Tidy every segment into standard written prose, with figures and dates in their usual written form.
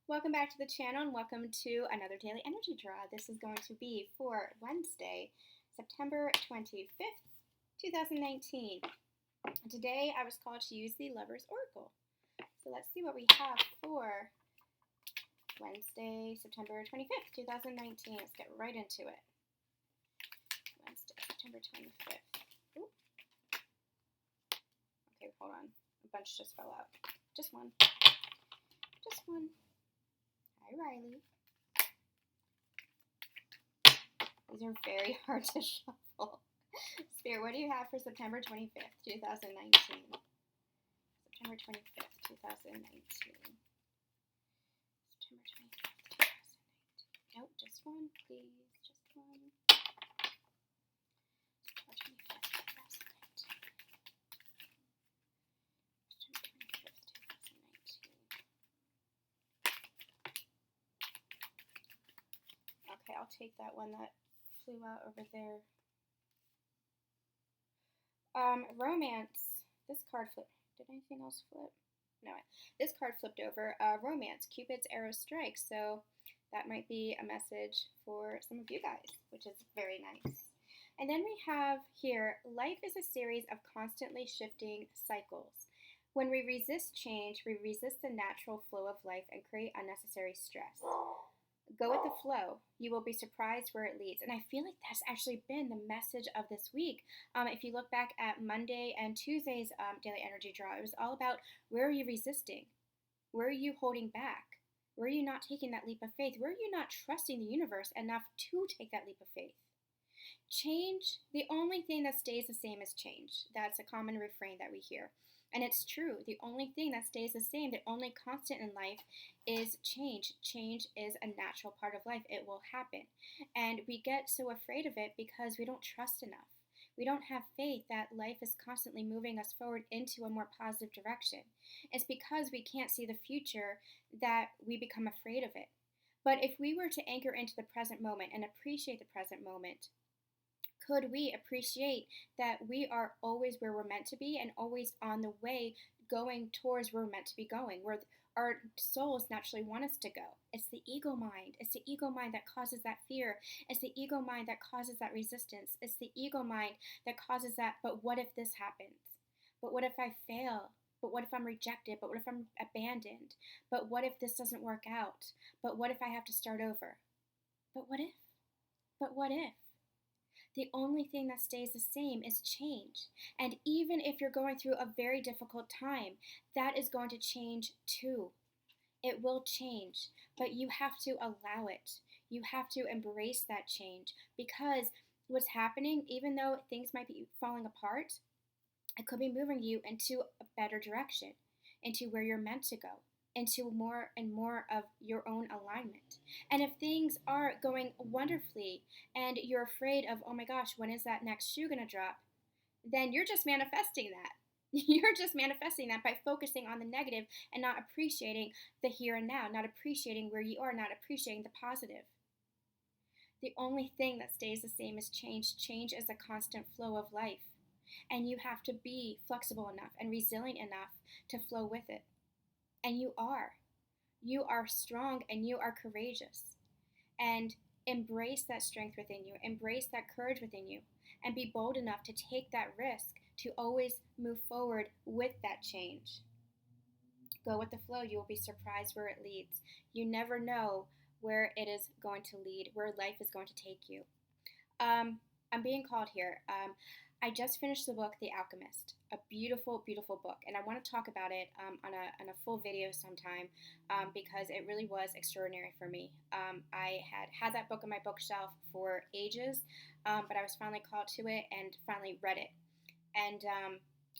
Welcome back to the channel and welcome to another daily energy draw. This is going to be for Wednesday, September 25th, 2019. Today I was called to use the Lover's Oracle. So let's see what we have for Wednesday, September 25th, 2019. Let's get right into it. Wednesday, September 25th. Ooh. Okay, hold on. A bunch just fell out. Just one. Just one. Hi, Riley. These are very hard to shuffle. Spirit, what do you have for September 25th, 2019? September 25th, 2019. September 25th, 2019. Nope, just one, please. Just one. September 25th, 2019. September 25th, 2019. Okay, I'll take that one that flew out over there. Romance. This card flipped. Did anything else flip? No. This card flipped over. Romance. Cupid's arrow strikes. So that might be a message for some of you guys, which is very nice. And then we have here, life is a series of constantly shifting cycles. When we resist change, we resist the natural flow of life and create unnecessary stress. Go with the flow. You will be surprised where it leads. And I feel like that's actually been the message of this week. If you look back at Monday and Tuesday's daily energy draw, it was all about where are you resisting? Where are you holding back? Where are you not taking that leap of faith? Where are you not trusting the universe enough to take that leap of faith? Change, the only thing that stays the same is change. That's a common refrain that we hear. And it's true. The only thing that stays the same, the only constant in life is change. Change is a natural part of life. It will happen. And we get so afraid of it because we don't trust enough. We don't have faith that life is constantly moving us forward into a more positive direction. It's because we can't see the future that we become afraid of it. But if we were to anchor into the present moment and appreciate the present moment, could we appreciate that we are always where we're meant to be and always on the way going towards where we're meant to be going, where our souls naturally want us to go? It's the ego mind. It's the ego mind that causes that fear. It's the ego mind that causes that resistance. It's the ego mind that causes that, but what if this happens? But what if I fail? But what if I'm rejected? But what if I'm abandoned? But what if this doesn't work out? But what if I have to start over? But what if? But what if? The only thing that stays the same is change. And even if you're going through a very difficult time, that is going to change too. It will change, but you have to allow it. You have to embrace that change because what's happening, even though things might be falling apart, it could be moving you into a better direction, into where you're meant to go, into more and more of your own alignment. And if things are going wonderfully and you're afraid of, oh my gosh, when is that next shoe going to drop? Then you're just manifesting that. You're just manifesting that by focusing on the negative and not appreciating the here and now, not appreciating where you are, not appreciating the positive. The only thing that stays the same is change. Change is a constant flow of life. And you have to be flexible enough and resilient enough to flow with it. And you are. You are strong and you are courageous. And embrace that strength within you. Embrace that courage within you. And be bold enough to take that risk to always move forward with that change. Go with the flow. You will be surprised where it leads. You never know where it is going to lead, where life is going to take you. I'm being called here. I just finished the book, The Alchemist, a beautiful, beautiful book, and I want to talk about it on a full video sometime because it really was extraordinary for me. I had that book on my bookshelf for ages, but I was finally called to it and finally read it. And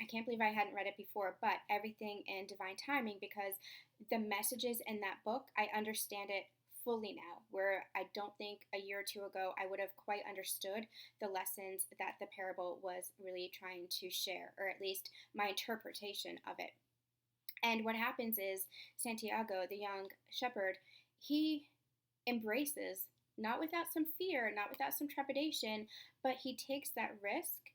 I can't believe I hadn't read it before, but everything in divine timing, because the messages in that book, I understand it fully now, where I don't think a year or two ago I would have quite understood the lessons that the parable was really trying to share, or at least my interpretation of it. And what happens is Santiago, the young shepherd, he embraces, not without some fear, not without some trepidation, but he takes that risk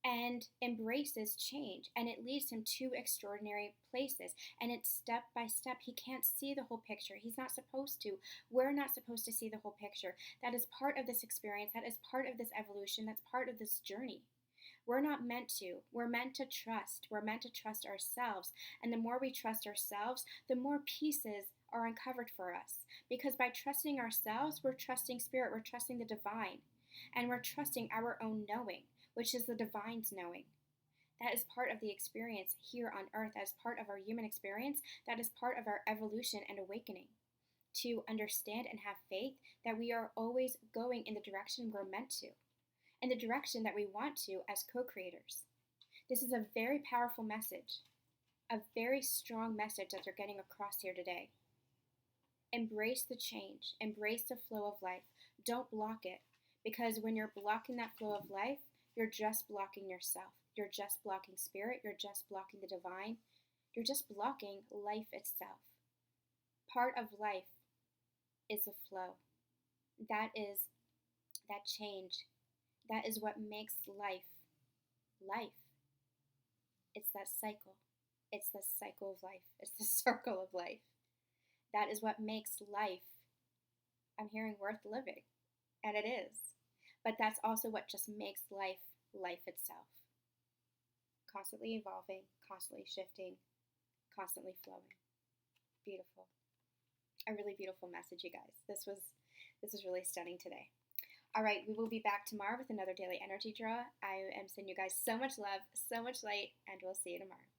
and embraces change, and it leads him to extraordinary places, and it's step by step. He can't see the whole picture. He's not supposed to. We're not supposed to see the whole picture. That is part of this experience. That is part of this evolution. That's part of this journey. We're not meant to. We're meant to trust. We're meant to trust ourselves. And the more we trust ourselves, the more pieces are uncovered for us. Because by trusting ourselves, we're trusting spirit, we're trusting the divine, and we're trusting our own knowing, which is the divine's knowing. That is part of the experience here on earth, as part of our human experience, that is part of our evolution and awakening. To understand and have faith that we are always going in the direction we're meant to, in the direction that we want to as co-creators. This is a very powerful message, a very strong message that they're getting across here today. Embrace the change, embrace the flow of life. Don't block it, because when you're blocking that flow of life, you're just blocking yourself. You're just blocking spirit. You're just blocking the divine. You're just blocking life itself. Part of life is the flow. That is that change. That is what makes life life. It's that cycle. It's the cycle of life. It's the circle of life. That is what makes life, I'm hearing, worth living. And it is. But that's also what just makes life life itself. Constantly evolving, constantly shifting, constantly flowing. Beautiful. A really beautiful message, you guys. This was really stunning today. All right, we will be back tomorrow with another daily energy draw. I am sending you guys so much love, so much light, and we'll see you tomorrow.